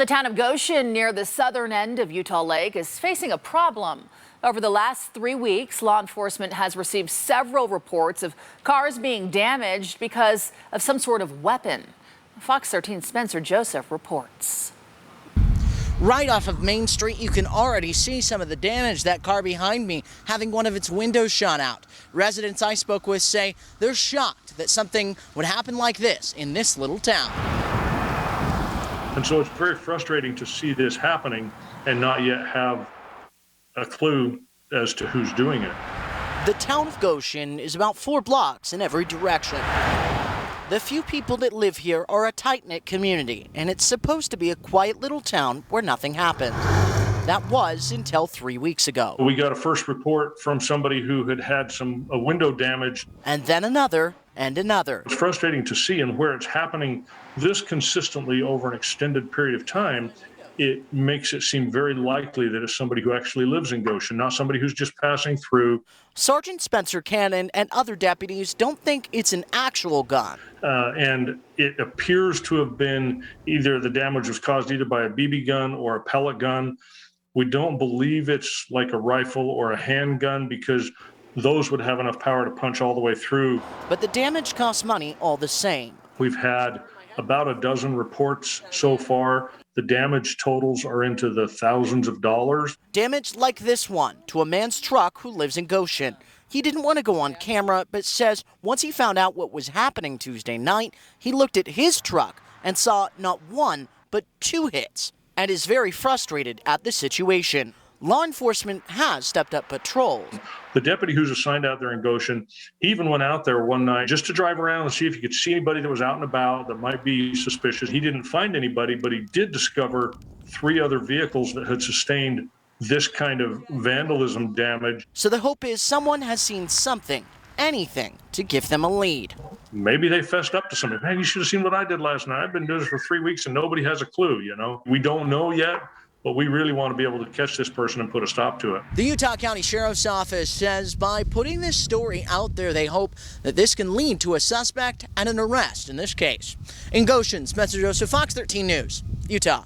The town of Goshen, near the southern end of Utah Lake, is facing a problem. Over the last 3 weeks, law enforcement has received several reports of cars being damaged because of some sort of weapon. Fox 13's Spencer Joseph reports. Right off of Main Street, you can already see some of the damage. That car behind me having one of its windows shot out. Residents I spoke with say they're shocked that something would happen like this in this little town. And so it's very frustrating to see this happening and not yet have a clue as to who's doing it. The town of Goshen is about 4 blocks in every direction. The few people that live here are a tight-knit community, and it's supposed to be a quiet little town where nothing happens. That was until 3 weeks ago. We got a first report from somebody who had had a window damage. And then another and another. It's frustrating to see, and where it's happening this consistently over an extended period of time, it makes it seem very likely that it's somebody who actually lives in Goshen, not somebody who's just passing through. Sergeant Spencer Cannon and other deputies don't think it's an actual gun. And it appears to have been either the damage was caused either by a BB gun or a pellet gun. We don't believe it's like a rifle or a handgun because those would have enough power to punch all the way through. But the damage costs money all the same. We've had about a dozen reports so far. The damage totals are into the thousands of dollars. Damage like this one to a man's truck who lives in Goshen. He didn't want to go on camera, but says once he found out what was happening Tuesday night, he looked at his truck and saw not one, but 2 hits, and is very frustrated at the situation. Law enforcement has stepped up patrols. The deputy who's assigned out there in Goshen, he even went out there one night just to drive around and see if he could see anybody that was out and about that might be suspicious. He didn't find anybody, but he did discover 3 other vehicles that had sustained this kind of vandalism damage. So the hope is someone has seen something, anything, to give them a lead. Maybe they fessed up to somebody. Man, you should have seen what I did last night. I've been doing this for 3 weeks and nobody has a clue, you know. We don't know yet, but we really want to be able to catch this person and put a stop to it. The Utah County Sheriff's Office says by putting this story out there, they hope that this can lead to a suspect and an arrest in this case. In Goshen, Spencer Joseph, Fox 13 News, Utah.